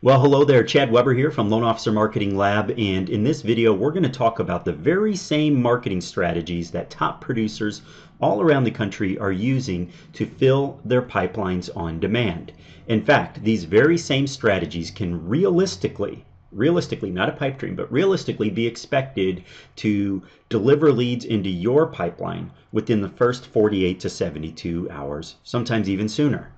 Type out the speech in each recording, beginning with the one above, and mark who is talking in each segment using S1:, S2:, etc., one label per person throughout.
S1: Well, hello there, Chad Weber here from Loan Officer Marketing Lab, and in this video we're going to talk about the very same marketing strategies that top producers all around the country are using to fill their pipelines on demand. In fact, these very same strategies can realistically, not a pipe dream, but realistically be expected to deliver leads into your pipeline within the first 48 to 72 hours, sometimes even sooner.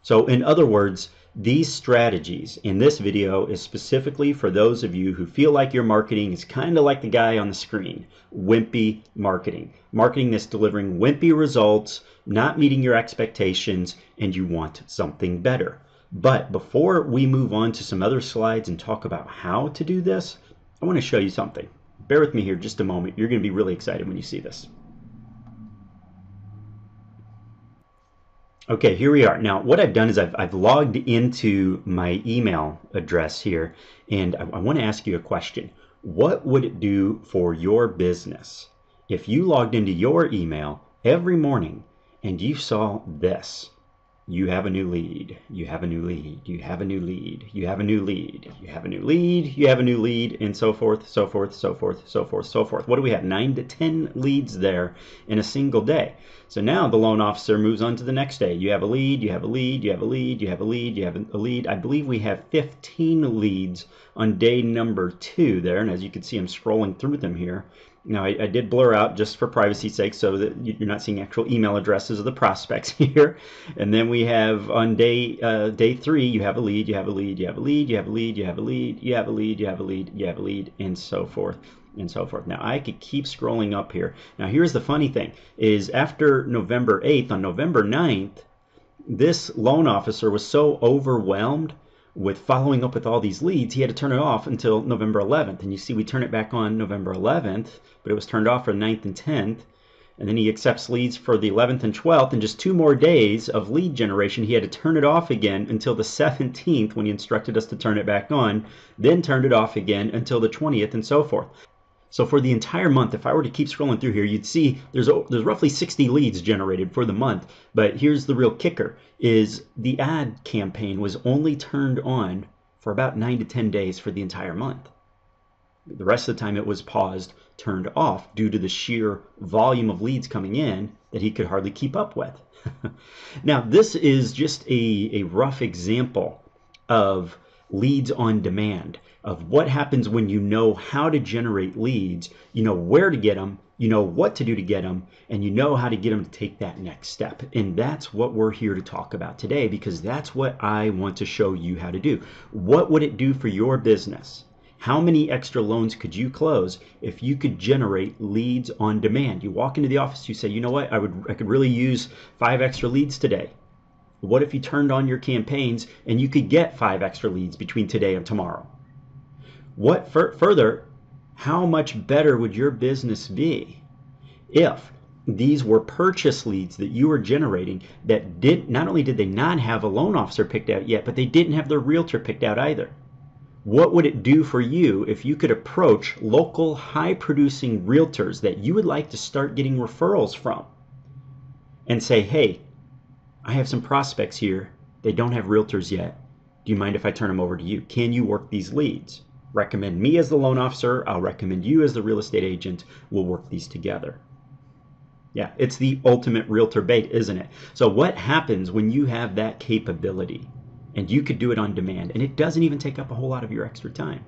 S1: So in other words, these strategies in this video is specifically for those of you who feel like your marketing is kind of like the guy on the screen, wimpy marketing. Marketing that's delivering wimpy results, not meeting your expectations, and you want something better. But before we move on to some other slides and talk about how to do this, I want to show you something. Bear with me here just a moment. You're going to be really excited when you see this. Okay, here we are. Now, what I've done is I've logged into my email address here, and I want to ask you a question. What would it do for your business if you logged into your email every morning and you saw this? You have a new lead, you have a new lead, you have a new lead, you have a new lead, you have a new lead, you have a new lead, and so forth, so forth, so forth, so forth, so forth. What do we have? 9 to 10 leads there in a single day. So now the loan officer moves on to the next day. You have a lead, you have a lead, you have a lead, you have a lead, you have a lead. I believe we have 15 leads on day number 2 there, and as you can see, I'm scrolling through them here. Now, I did blur out just for privacy's sake so that you're not seeing actual email addresses of the prospects here. And then we have on day 3, you have a lead, you have a lead, you have a lead, you have a lead, you have a lead, you have a lead, you have a lead, you have a lead, and so forth and so forth. Now, I could keep scrolling up here. Now, here's the funny thing is after November 8th, on November 9th, this loan officer was so overwhelmed with following up with all these leads, he had to turn it off until November 11th. And you see we turn it back on November 11th, but it was turned off for 9th and 10th. And then he accepts leads for the 11th and 12th, and just 2 more days of lead generation. He had to turn it off again until the 17th when he instructed us to turn it back on, then turned it off again until the 20th and so forth. So for the entire month, if I were to keep scrolling through here, you'd see there's roughly 60 leads generated for the month. But here's the real kicker, is the ad campaign was only turned on for about 9 to 10 days for the entire month. The rest of the time it was paused, turned off due to the sheer volume of leads coming in that he could hardly keep up with. Now, this is just a rough example of leads on demand, of what happens when you know how to generate leads, you know where to get them, you know what to do to get them, and you know how to get them to take that next step. And that's what we're here to talk about today, because that's what I want to show you how to do. What would it do for your business? How many extra loans could you close if you could generate leads on demand? You walk into the office, you say, you know what, I could really use 5 extra leads today. What if you turned on your campaigns and you could get 5 extra leads between today and tomorrow? What further, how much better would your business be if these were purchase leads that you were generating that not only did they not have a loan officer picked out yet, but they didn't have their realtor picked out either? What would it do for you if you could approach local high-producing realtors that you would like to start getting referrals from and say, hey, I have some prospects here. They don't have realtors yet. Do you mind if I turn them over to you? Can you work these leads? Recommend me as the loan officer. I'll recommend you as the real estate agent. We'll work these together. Yeah, it's the ultimate realtor bait, isn't it? So what happens when you have that capability and you could do it on demand and it doesn't even take up a whole lot of your extra time?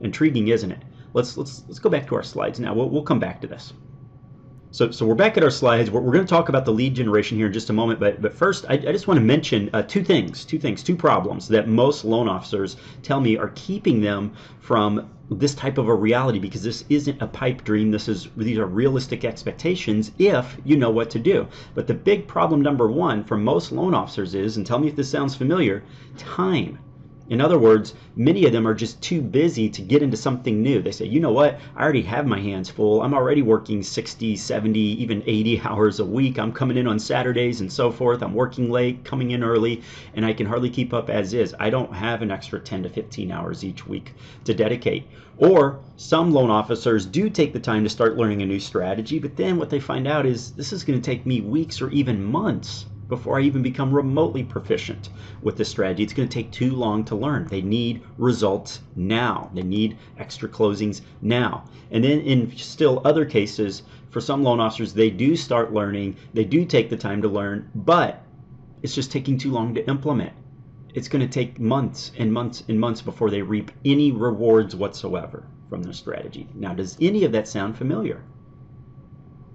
S1: Intriguing, isn't it? Let's go back to our slides now. We'll come back to this. So we're back at our slides. We're going to talk about the lead generation here in just a moment, but first I just want to mention two problems that most loan officers tell me are keeping them from this type of a reality, because this isn't a pipe dream. These are realistic expectations if you know what to do. But the big problem number 1 for most loan officers is, and tell me if this sounds familiar, time. In other words, many of them are just too busy to get into something new. They say, you know what, I already have my hands full. I'm already working 60, 70, even 80 hours a week. I'm coming in on Saturdays and so forth. I'm working late, coming in early, and I can hardly keep up as is. I don't have an extra 10 to 15 hours each week to dedicate. Or some loan officers do take the time to start learning a new strategy, but then what they find out is this is going to take me weeks or even months before I even become remotely proficient with this strategy. It's going to take too long to learn. They need results now. They need extra closings now. And then in still other cases, for some loan officers, they do start learning, they do take the time to learn, but it's just taking too long to implement. It's going to take months and months and months before they reap any rewards whatsoever from their strategy. Now, does any of that sound familiar?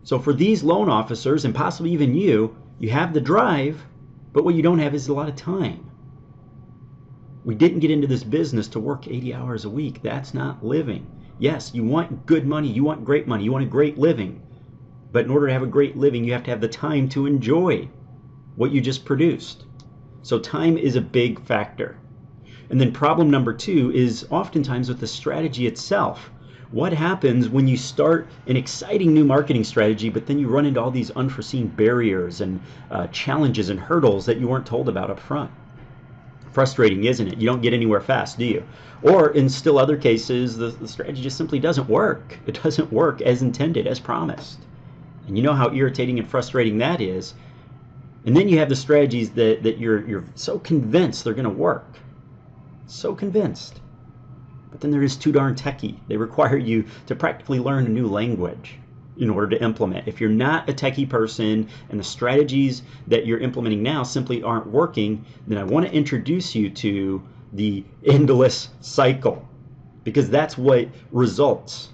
S1: So for these loan officers, and possibly even you have the drive, but what you don't have is a lot of time. We didn't get into this business to work 80 hours a week. That's not living. Yes, you want good money, you want great money, you want a great living. But in order to have a great living, you have to have the time to enjoy what you just produced. So time is a big factor. And then problem number 2 is oftentimes with the strategy itself. What happens when you start an exciting new marketing strategy, but then you run into all these unforeseen barriers and challenges and hurdles that you weren't told about up front? Frustrating, isn't it? You don't get anywhere fast, do you? Or in still other cases, the strategy just simply doesn't work. It doesn't work as intended, as promised. And you know how irritating and frustrating that is. And then you have the strategies that you're so convinced they're going to work. So convinced. But then they're just too darn techie. They require you to practically learn a new language in order to implement. If you're not a techie person and the strategies that you're implementing now simply aren't working, then I want to introduce you to the endless cycle, because that's what results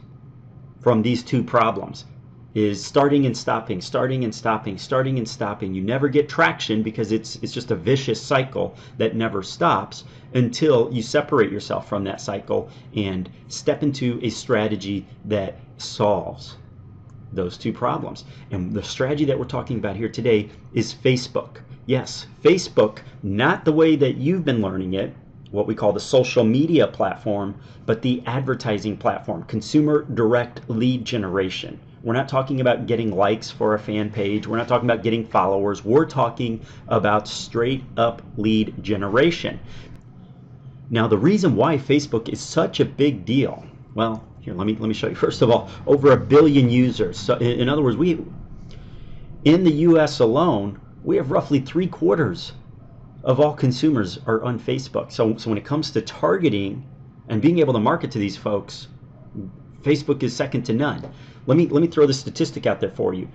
S1: from these two problems. Is starting and stopping, starting and stopping, starting and stopping. You never get traction because it's just a vicious cycle that never stops until you separate yourself from that cycle and step into a strategy that solves those two problems. And the strategy that we're talking about here today is Facebook. Yes, Facebook, not the way that you've been learning it, what we call the social media platform, but the advertising platform, consumer direct lead generation. We're not talking about getting likes for a fan page. We're not talking about getting followers. We're talking about straight up lead generation. Now, the reason why Facebook is such a big deal, well, here, let me show you. First of all, over 1 billion users. So in other words, in the US alone, we have roughly 3/4 of all consumers are on Facebook. So when it comes to targeting and being able to market to these folks, Facebook is second to none. Let me throw this statistic out there for you.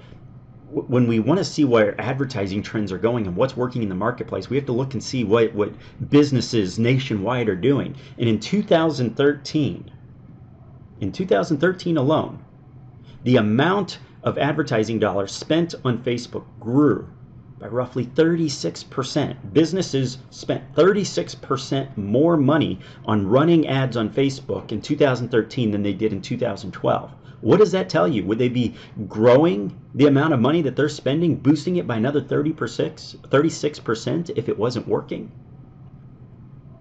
S1: When we want to see where advertising trends are going and what's working in the marketplace, we have to look and see what businesses nationwide are doing. And in 2013 alone, the amount of advertising dollars spent on Facebook grew by roughly 36%. Businesses spent 36% more money on running ads on Facebook in 2013 than they did in 2012. What does that tell you? Would they be growing the amount of money that they're spending, boosting it by another 36% if it wasn't working?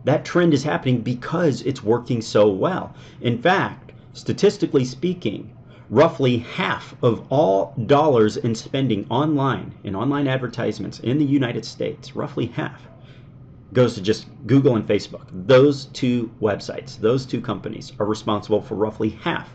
S1: That trend is happening because it's working so well. In fact, statistically speaking, roughly half of all dollars in spending online, in online advertisements in the United States, roughly half, goes to just Google and Facebook. Those two websites, those two companies are responsible for roughly half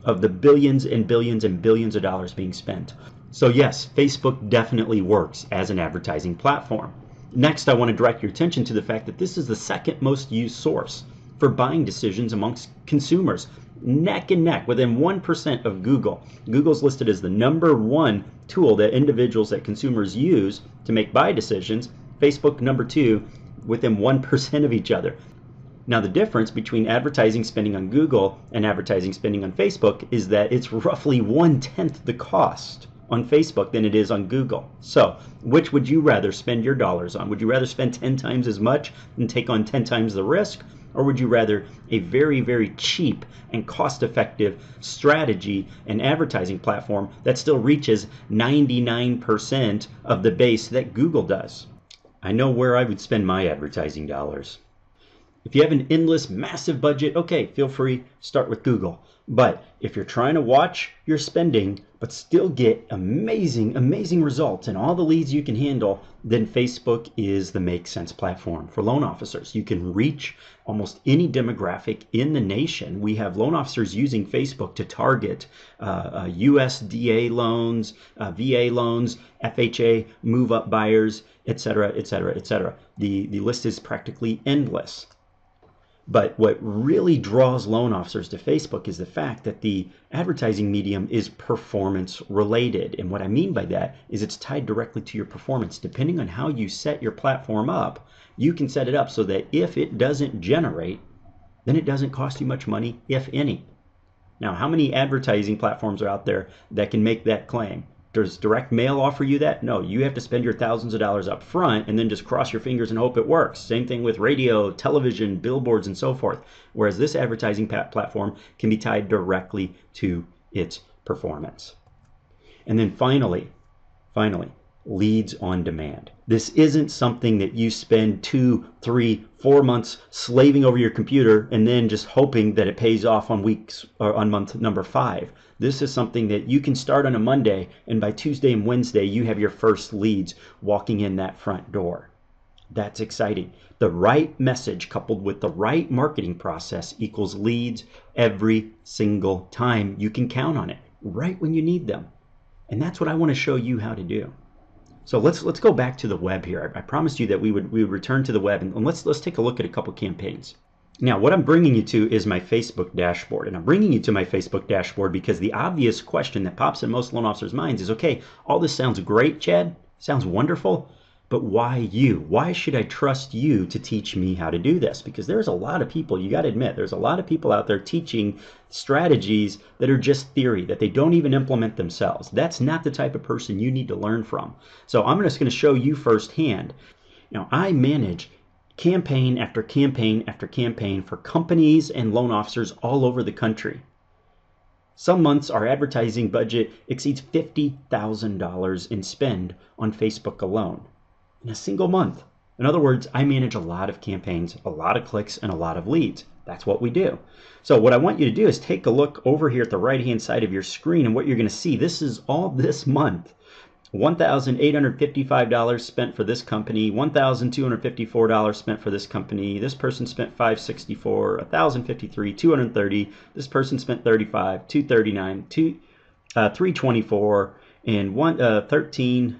S1: of the billions and billions and billions of dollars being spent. So yes, Facebook definitely works as an advertising platform. Next, I want to direct your attention to the fact that this is the second most used source for buying decisions amongst consumers. Neck and neck, within 1% of Google. Google's listed as the #1 tool that individuals, that consumers use to make buy decisions. Facebook #2, within 1% of each other. Now, the difference between advertising spending on Google and advertising spending on Facebook is that it's roughly 1/10 the cost on Facebook than it is on Google. So, which would you rather spend your dollars on? Would you rather spend 10 times as much and take on 10 times the risk? Or would you rather a very, very cheap and cost-effective strategy and advertising platform that still reaches 99% of the base that Google does? I know where I would spend my advertising dollars. If you have an endless, massive budget, okay, feel free, start with Google. But if you're trying to watch your spending, but still get amazing, amazing results and all the leads you can handle, then Facebook is the Make Sense platform for loan officers. You can reach almost any demographic in the nation. We have loan officers using Facebook to target USDA loans, VA loans, FHA, move-up buyers, etc., etc., etc. The list is practically endless. But what really draws loan officers to Facebook is the fact that the advertising medium is performance related. And what I mean by that is it's tied directly to your performance. Depending on how you set your platform up, you can set it up so that if it doesn't generate, then it doesn't cost you much money, if any. Now, how many advertising platforms are out there that can make that claim? Does direct mail offer you that? No, you have to spend your thousands of dollars up front and then just cross your fingers and hope it works. Same thing with radio, television, billboards, and so forth. Whereas this advertising platform can be tied directly to its performance. And then finally, leads on demand. This isn't something that you spend 2, 3, 4 months slaving over your computer and then just hoping that it pays off on weeks or on month number 5. This is something that you can start on a Monday, and by Tuesday and Wednesday, you have your first leads walking in that front door. That's exciting. The right message coupled with the right marketing process equals leads every single time. You can count on it right when you need them. And that's what I want to show you how to do. So let's go back to the web here. I promised you that we would return to the web, and let's take a look at a couple campaigns. Now, what I'm bringing you to is my Facebook dashboard, and I'm bringing you to my Facebook dashboard because the obvious question that pops in most loan officers' minds is, okay, all this sounds great, Chad, sounds wonderful, but why you? Why should I trust you to teach me how to do this? Because there's a lot of people, you got to admit, there's a lot of people out there teaching strategies that are just theory, that they don't even implement themselves. That's not the type of person you need to learn from. So I'm just going to show you firsthand. Now, I manage campaign after campaign after campaign for companies and loan officers all over the country. Some months our advertising budget exceeds $50,000 in spend on Facebook alone in a single month. In other words, I manage a lot of campaigns, a lot of clicks, and a lot of leads. That's what we do. So what I want you to do is take a look over here at the right-hand side of your screen, and what you're going to see, this is all this month. $1,855 spent for this company, $1,254 spent for this company, this person spent $564, $1,053, $230, this person spent $35, $239, $324, and 13.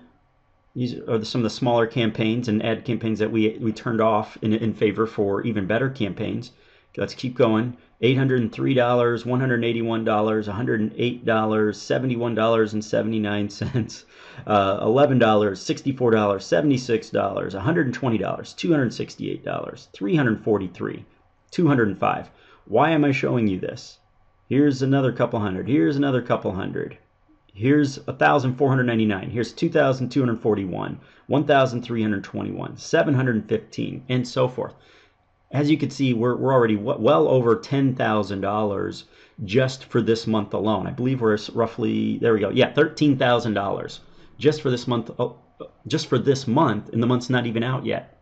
S1: These are some of the smaller campaigns and ad campaigns that we turned off in favor for even better campaigns. Let's keep going. $803, $181, $108, $71.79, $11, $64, $76, $120, $268, $343, $205. Why am I showing you this? Here's another couple hundred. Here's another couple hundred. Here's $1,499. Here's $2,241, $1,321, $715, and so forth. As you can see, we're already well over $10,000 just for this month alone. I believe we're roughly, there we go, yeah, $13,000 just for this month, and the month's not even out yet.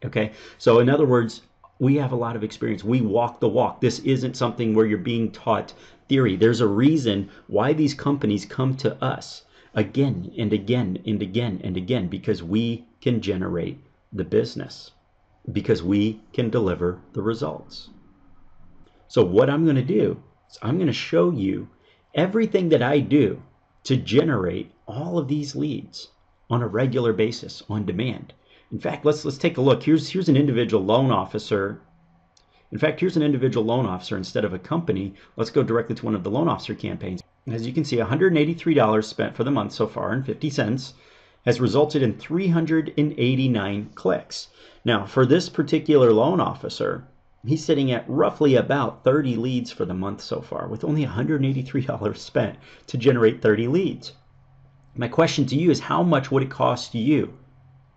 S1: Okay, so in other words, we have a lot of experience. We walk the walk. This isn't something where you're being taught theory. There's a reason why these companies come to us again and again and again and again, because we can generate the business, because we can deliver the results. So what I'm going to do is I'm going to show you everything that I do to generate all of these leads on a regular basis on demand. In fact, let's take a look. Here's an individual loan officer. In fact, here's an individual loan officer instead of a company. Let's go directly to one of the loan officer campaigns. As you can see, $183 spent for the month so far and 50 cents has resulted in 389 clicks. Now, for this particular loan officer, he's sitting at roughly about 30 leads for the month so far, with only $183 spent to generate 30 leads. My question to you is, how much would it cost you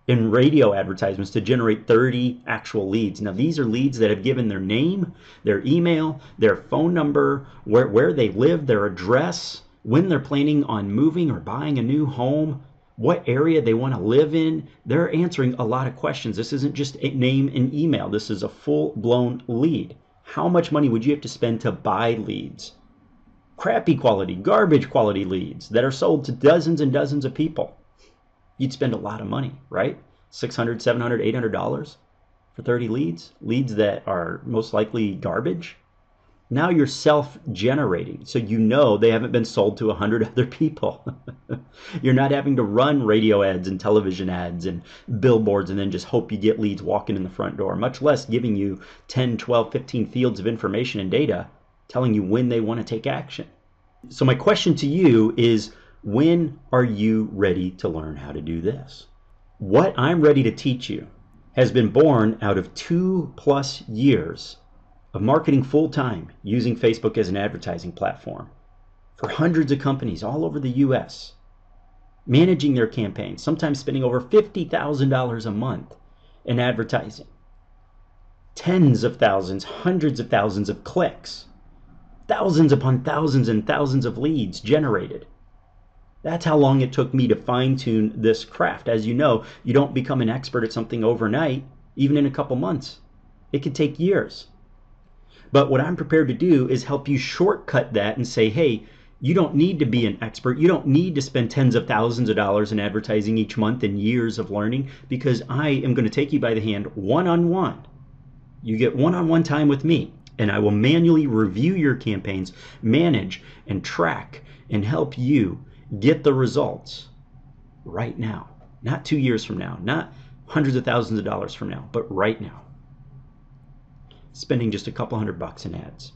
S1: in radio advertisements to generate 30 actual leads? Now, these are leads that have given their name, their email, their phone number, where they live, their address, when they're planning on moving or buying a new home, what area they want to live in. They're answering a lot of questions. This isn't just a name and email. This is a full-blown lead. How much money would you have to spend to buy leads? Crappy quality, garbage quality leads that are sold to dozens and dozens of people. You'd spend a lot of money, right? $600, $700, $800 for 30 leads, leads that are most likely garbage. Now you're self-generating, so you know they haven't been sold to 100 other people. You're not having to run radio ads and television ads and billboards and then just hope you get leads walking in the front door, much less giving you 10, 12, 15 fields of information and data telling you when they want to take action. So my question to you is, when are you ready to learn how to do this? What I'm ready to teach you has been born out of 2+ years of marketing full-time using Facebook as an advertising platform for hundreds of companies all over the US, managing their campaigns, sometimes spending over $50,000 a month in advertising, tens of thousands, hundreds of thousands of clicks, thousands upon thousands and thousands of leads generated. That's how long it took me to fine-tune this craft. As you know, you don't become an expert at something overnight, even in a couple months. It could take years. But what I'm prepared to do is help you shortcut that and say, hey, you don't need to be an expert. You don't need to spend tens of thousands of dollars in advertising each month and years of learning, because I am going to take you by the hand one-on-one. You get one-on-one time with me, and I will manually review your campaigns, manage and track, and help you get the results right now. Not 2 years from now, not hundreds of thousands of dollars from now, but right now. Spending just a couple $100 in ads.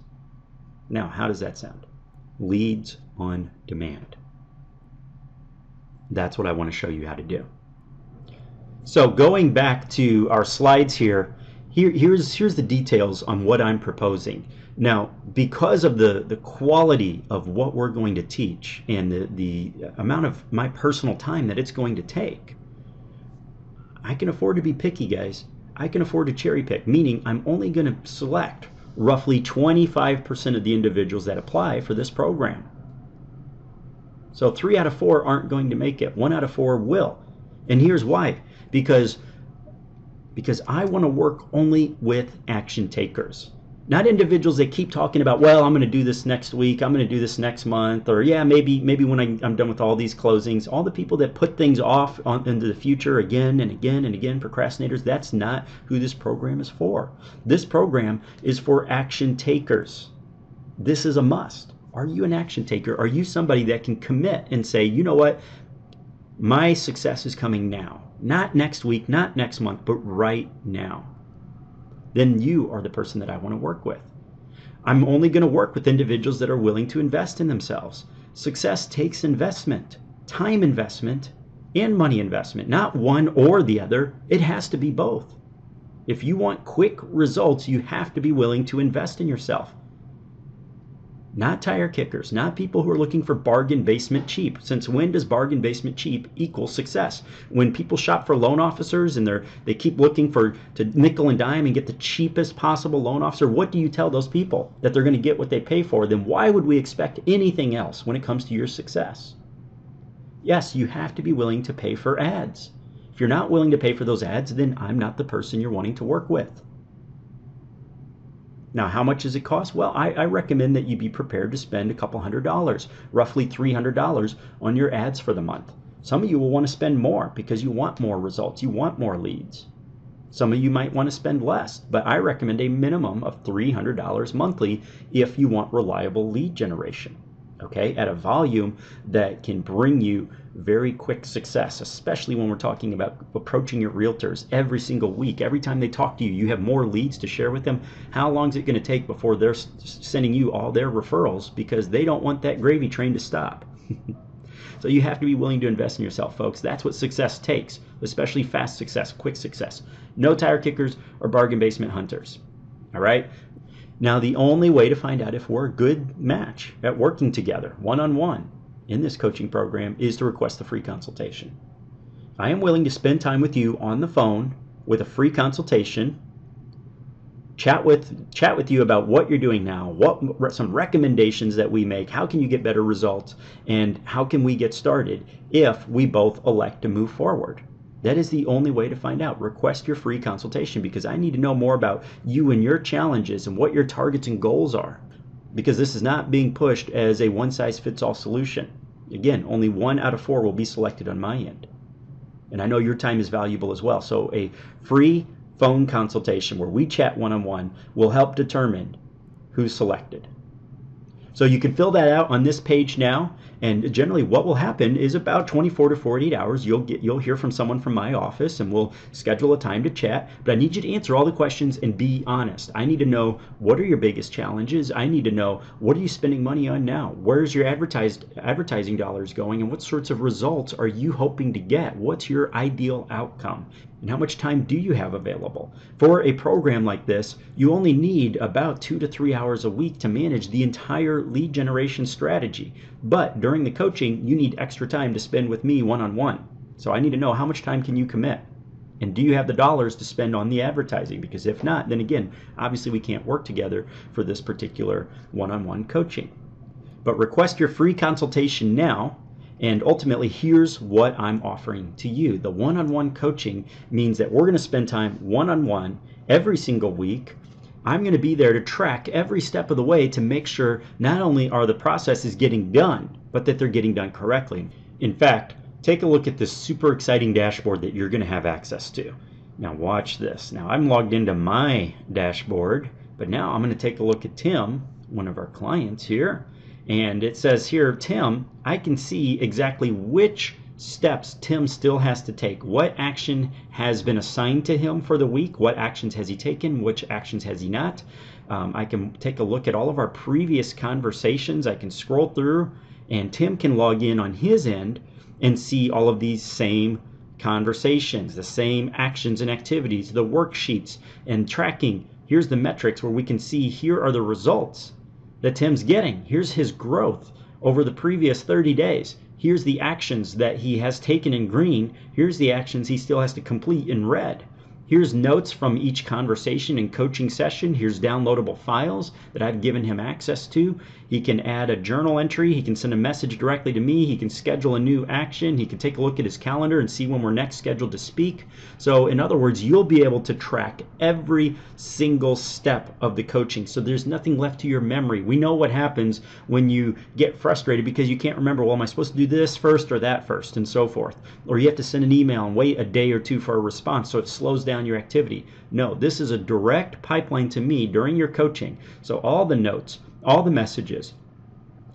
S1: Now, how does that sound? Leads on demand. That's what I want to show you how to do. So going back to our slides here's the details on what I'm proposing. Now, because of the quality of what we're going to teach and the amount of my personal time that it's going to take, I can afford to be picky, guys. I can afford to cherry pick, meaning I'm only going to select roughly 25% of the individuals that apply for this program. So 3 out of 4 aren't going to make it. 1 out of 4 will. And here's why. Because I want to work only with action takers. Not individuals that keep talking about, well, I'm going to do this next week, I'm going to do this next month, or yeah, maybe when I'm done with all these closings. All the people that put things off into the future again and again and again, procrastinators, that's not who this program is for. This program is for action takers. This is a must. Are you an action taker? Are you somebody that can commit and say, you know what, my success is coming now, not next week, not next month, but right now? Then you are the person that I want to work with. I'm only going to work with individuals that are willing to invest in themselves. Success takes investment, time investment, and money investment, not one or the other. It has to be both. If you want quick results, you have to be willing to invest in yourself. Not tire kickers, not people who are looking for bargain basement cheap. Since when does bargain basement cheap equal success? When people shop for loan officers and they keep looking to nickel and dime and get the cheapest possible loan officer, what do you tell those people? That they're going to get what they pay for? Then why would we expect anything else when it comes to your success? Yes, you have to be willing to pay for ads. If you're not willing to pay for those ads, then I'm not the person you're wanting to work with. Now, how much does it cost? Well, I recommend that you be prepared to spend a couple $100, roughly $300 on your ads for the month. Some of you will want to spend more because you want more results. You want more leads. Some of you might want to spend less, but I recommend a minimum of $300 monthly if you want reliable lead generation, okay, at a volume that can bring you very quick success, especially when we're talking about approaching your realtors every single week. Every time they talk to you, you have more leads to share with them. How long is it going to take before they're sending you all their referrals because they don't want that gravy train to stop? So you have to be willing to invest in yourself, folks. That's what success takes, especially fast success, quick success. No tire kickers or bargain basement hunters. All right? Now, the only way to find out if we're a good match at working together one-on-one in this coaching program is to request a free consultation. I am willing to spend time with you on the phone with a free consultation chat with you about what you're doing now, what some recommendations that we make, how can you get better results, and how can we get started if we both elect to move forward. That is the only way to find out. Request your free consultation, because I need to know more about you and your challenges and what your targets and goals are, because this is not being pushed as a one-size-fits-all solution. Again, only 1 out of 4 will be selected on my end. And I know your time is valuable as well. So a free phone consultation where we chat one-on-one will help determine who's selected. So you can fill that out on this page now, and generally what will happen is about 24 to 48 hours you'll hear from someone from my office, and we'll schedule a time to chat. But I need you to answer all the questions and be honest. I need to know, what are your biggest challenges? I need to know, what are you spending money on now? Where's your advertising dollars going, and what sorts of results are you hoping to get? What's your ideal outcome? And how much time do you have available? For a program like this, you only need about 2 to 3 hours a week to manage the entire lead generation strategy. But during the coaching, you need extra time to spend with me one-on-one. So I need to know, how much time can you commit? And do you have the dollars to spend on the advertising? Because if not, then again, obviously we can't work together for this particular one-on-one coaching. But request your free consultation now. And ultimately, here's what I'm offering to you. The one-on-one coaching means that we're going to spend time one-on-one every single week. I'm going to be there to track every step of the way to make sure not only are the processes getting done, but that they're getting done correctly. In fact, take a look at this super exciting dashboard that you're going to have access to. Now watch this. Now I'm logged into my dashboard, but now I'm going to take a look at Tim, one of our clients here. And it says here, Tim, I can see exactly which steps Tim still has to take. What action has been assigned to him for the week? What actions has he taken? Which actions has he not? I can take a look at all of our previous conversations. I can scroll through, and Tim can log in on his end and see all of these same conversations, the same actions and activities, the worksheets and tracking. Here's the metrics where we can see, here are the results that Tim's getting. Here's his growth over the previous 30 days. Here's the actions that he has taken in green. Here's the actions he still has to complete in red. Here's notes from each conversation and coaching session. Here's downloadable files that I've given him access to. He can add a journal entry. He can send a message directly to me. He can schedule a new action. He can take a look at his calendar and see when we're next scheduled to speak. So in other words, you'll be able to track every single step of the coaching. So there's nothing left to your memory. We know what happens when you get frustrated because you can't remember, well, am I supposed to do this first or that first, and so forth. Or you have to send an email and wait a day or two for a response, so it slows down your activity. No, this is a direct pipeline to me during your coaching. So all the notes, all the messages,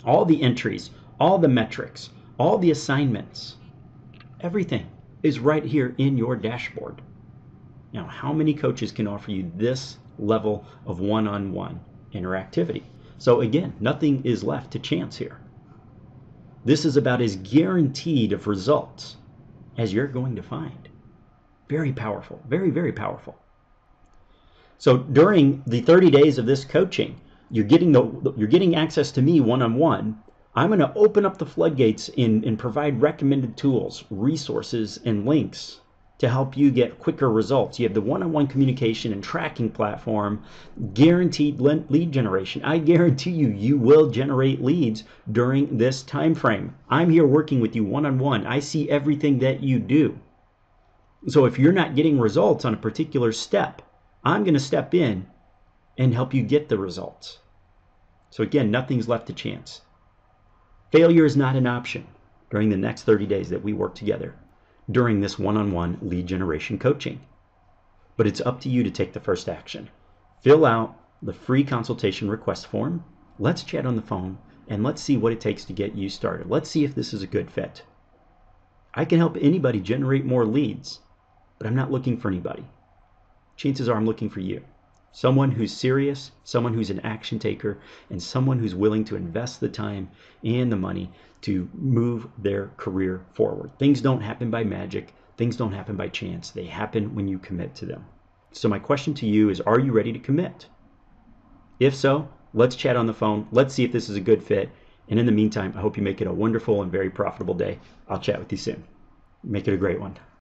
S1: all the entries, all the metrics, all the assignments, everything is right here in your dashboard. Now, how many coaches can offer you this level of one-on-one interactivity? So again, nothing is left to chance here. This is about as guaranteed of results as you're going to find. Very powerful, very, very powerful. So during the 30 days of this coaching, you're getting access to me one-on-one. I'm going to open up the floodgates and provide recommended tools, resources, and links to help you get quicker results. You have the one-on-one communication and tracking platform, guaranteed lead generation. I guarantee you, you will generate leads during this time frame. I'm here working with you one-on-one. I see everything that you do. So if you're not getting results on a particular step, I'm going to step in and help you get the results. So again, nothing's left to chance. Failure is not an option during the next 30 days that we work together during this one-on-one lead generation coaching. But it's up to you to take the first action. Fill out the free consultation request form. Let's chat on the phone and let's see what it takes to get you started. Let's see if this is a good fit. I can help anybody generate more leads, but I'm not looking for anybody. Chances are I'm looking for you. Someone who's serious, someone who's an action taker, and someone who's willing to invest the time and the money to move their career forward. Things don't happen by magic. Things don't happen by chance. They happen when you commit to them. So my question to you is, are you ready to commit? If so, let's chat on the phone. Let's see if this is a good fit. And in the meantime, I hope you make it a wonderful and very profitable day. I'll chat with you soon. Make it a great one.